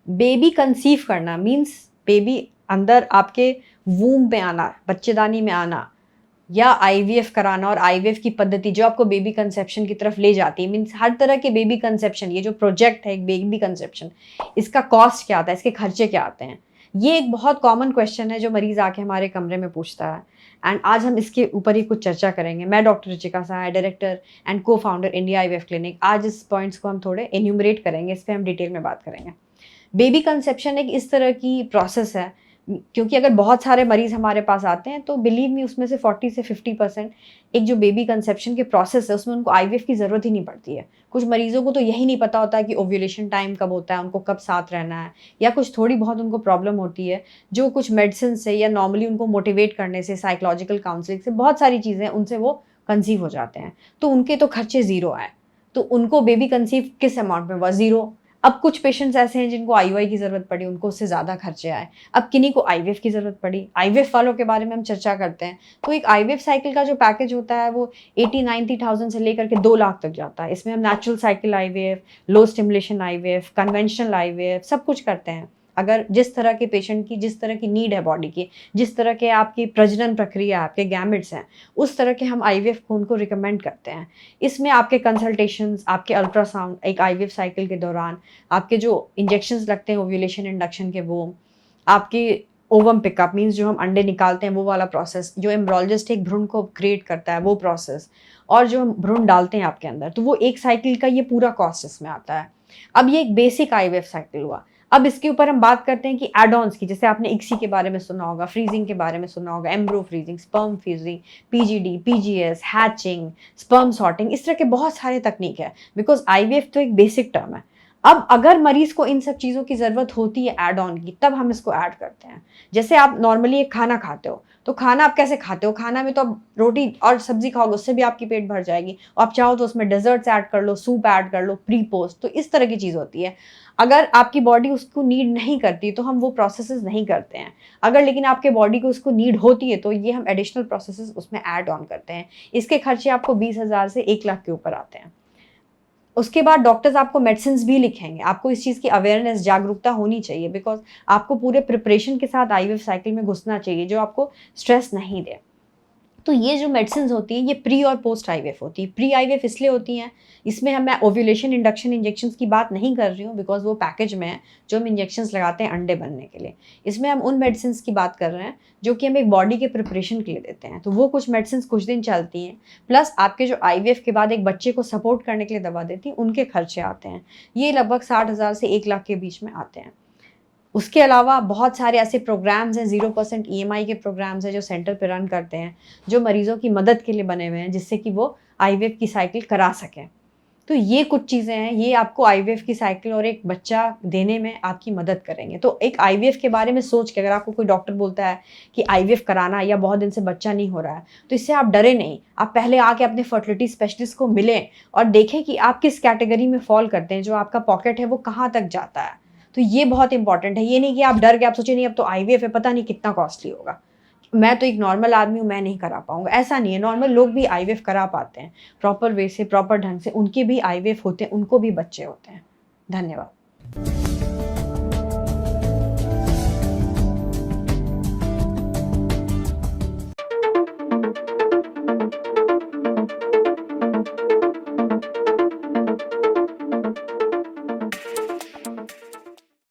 Baby conceive करना means baby अंदर आपके वूम में आना, बच्चेदानी में आना, या आईवीएफ कराना, और आईवीएफ की पद्धति जो आपको बेबी कंसेप्शन की तरफ ले जाती है। मीन्स हर तरह के बेबी कंसेप्शन, ये जो प्रोजेक्ट है एक बेबी कंसेप्शन, इसका कॉस्ट क्या आता है, इसके खर्चे क्या आते हैं, ये एक बहुत कॉमन क्वेश्चन है जो मरीज आके हमारे कमरे में पूछता है। एंड आज हम इसके ऊपर ही कुछ चर्चा करेंगे। मैं doctor Ruchika Sahay, director and को फाउंडर इंडिया आईवीएफ क्लिनिक। आज इस पॉइंट्स को हम थोड़े एन्यूमरेट करेंगे, इस पर हम डिटेल में बात करेंगे। बेबी कंसेप्शन एक इस तरह की प्रोसेस है, क्योंकि अगर बहुत सारे मरीज हमारे पास आते हैं तो बिलीव मी उसमें से 40 से 50% एक जो बेबी कंसेप्शन के प्रोसेस है उसमें उनको आईवीएफ की ज़रूरत ही नहीं पड़ती है। कुछ मरीजों को तो यही नहीं पता होता है कि ओव्यूलेशन टाइम कब होता है, उनको कब साथ रहना है, या कुछ थोड़ी बहुत उनको प्रॉब्लम होती है जो कुछ मेडिसिन से या नॉर्मली उनको मोटिवेट करने से, साइकोलॉजिकल काउंसलिंग से, बहुत सारी चीज़ें उनसे वो कंसीव हो जाते हैं। तो उनके तो खर्चे ज़ीरो आए, तो उनको बेबी कंसीव किस अमाउंट में हुआ, ज़ीरो। अब कुछ पेशेंट्स ऐसे हैं जिनको आईयूआई की ज़रूरत पड़ी, उनको उससे ज़्यादा खर्चे आए। अब किन्हीं को आईवीएफ की ज़रूरत पड़ी, आईवीएफ वालों के बारे में हम चर्चा करते हैं। तो एक आईवीएफ साइकिल का जो पैकेज होता है वो 80-90,000 से लेकर के 2 लाख तक जाता है। इसमें हम नेचुरल साइकिल आईवीएफ, लो स्टिमुलेशन आईवीएफ, कन्वेंशनल आईवीएफ सब कुछ करते हैं। अगर जिस तरह के पेशेंट की जिस तरह की नीड है बॉडी की, जिस तरह के आपकी प्रजनन प्रक्रिया, आपके गैमेट्स हैं, उस तरह के हम आईवीएफ को उनको रिकमेंड करते हैं। इसमें आपके कंसल्टेशंस, आपके अल्ट्रासाउंड एक आईवीएफ साइकिल के दौरान, आपके जो इंजेक्शंस लगते हैं ओव्यूलेशन इंडक्शन के, वो आपकी ओवम पिकअप मीन्स जो हम अंडे निकालते हैं वो वाला प्रोसेस, जो एम्ब्रोलॉजिस्ट एक भ्रूण को क्रिएट करता है वो प्रोसेस, और जो हम भ्रूण डालते हैं आपके अंदर, तो वो एक साइकिल का ये पूरा कॉस्ट इसमें आता है। अब ये एक बेसिक आईवीएफ साइकिल हुआ। अब इसके ऊपर हम बात करते हैं कि एड ऑन्स की, जैसे आपने इक्सी के बारे में सुना होगा, फ्रीजिंग के बारे में सुना होगा, एम्ब्रो freezing, sperm freezing, PGD, PGS, hatching, sperm sorting, इस तरह के बहुत सारे तकनीक है। बिकॉज आईवीएफ तो एक बेसिक टर्म है। अब अगर मरीज को इन सब चीज़ों की ज़रूरत होती है ऐड ऑन की, तब हम इसको ऐड करते हैं। जैसे आप नॉर्मली एक खाना खाते हो, तो खाना आप कैसे खाते हो, खाना में तो आप रोटी और सब्जी खाओगे, उससे भी आपकी पेट भर जाएगी, और आप चाहो तो उसमें डेजर्ट्स ऐड कर लो, सूप ऐड कर लो, प्री पोस्ट, तो इस तरह की चीज़ होती है। अगर आपकी बॉडी उसको नीड नहीं करती तो हम वो प्रोसेसेस नहीं करते हैं। अगर लेकिन आपके बॉडी को उसको नीड होती है तो ये हम एडिशनल प्रोसेसेस उसमें ऐड ऑन करते हैं। इसके खर्चे आपको 20,000 से 1 लाख के ऊपर आते हैं। उसके बाद डॉक्टर्स आपको मेडिसिन भी लिखेंगे। आपको इस चीज़ की अवेयरनेस, जागरूकता होनी चाहिए, बिकॉज आपको पूरे प्रिपरेशन के साथ आईवीएफ साइकिल में घुसना चाहिए जो आपको स्ट्रेस नहीं दे। तो ये जो मेडिसिन होती हैं ये प्री और पोस्ट आईवीएफ होती है। प्री आईवीएफ इसलिए होती हैं, इसमें हम मैं ओव्यूलेशन इंडक्शन इंजेक्शंस की बात नहीं कर रही हूँ, बिकॉज वो पैकेज में है जो हम इंजेक्शंस लगाते हैं अंडे बनने के लिए। इसमें हम उन मेडिसिन की बात कर रहे हैं जो कि हम एक बॉडी के प्रिपरेशन के लिए देते हैं। तो वो कुछ मेडिसिन कुछ दिन चलती हैं, प्लस आपके जो आईवीएफ के बाद एक बच्चे को सपोर्ट करने के लिए दवा देती हैं, उनके खर्चे आते हैं। ये लगभग 60,000 से 1 लाख के बीच में आते हैं। उसके अलावा बहुत सारे ऐसे प्रोग्राम्स हैं, 0% ईएमआई के प्रोग्राम्स हैं जो सेंटर पे रन करते हैं, जो मरीजों की मदद के लिए बने हुए हैं, जिससे कि वो आईवीएफ की साइकिल करा सकें। तो ये कुछ चीज़ें हैं, ये आपको आईवीएफ की साइकिल और एक बच्चा देने में आपकी मदद करेंगे। तो एक आईवीएफ के बारे में सोच के अगर आपको कोई डॉक्टर बोलता है कि आईवीएफ कराना या बहुत दिन से बच्चा नहीं हो रहा है, तो इससे आप डरे नहीं। आप पहले आके अपने फर्टिलिटी स्पेशलिस्ट को मिलें और देखें कि आप किस कैटेगरी में फॉल करते हैं, जो आपका पॉकेट है वो कहाँ तक जाता है। तो ये बहुत इंपॉर्टेंट है। ये नहीं कि आप डर गए, आप सोचिए नहीं अब तो आईवीएफ है, पता नहीं कितना कॉस्टली होगा, मैं तो एक नॉर्मल आदमी हूँ, मैं नहीं करा पाऊंगा। ऐसा नहीं है, नॉर्मल लोग भी आईवीएफ करा पाते हैं प्रॉपर वे से, प्रॉपर ढंग से। उनके भी आईवीएफ होते हैं, उनको भी बच्चे होते हैं। धन्यवाद।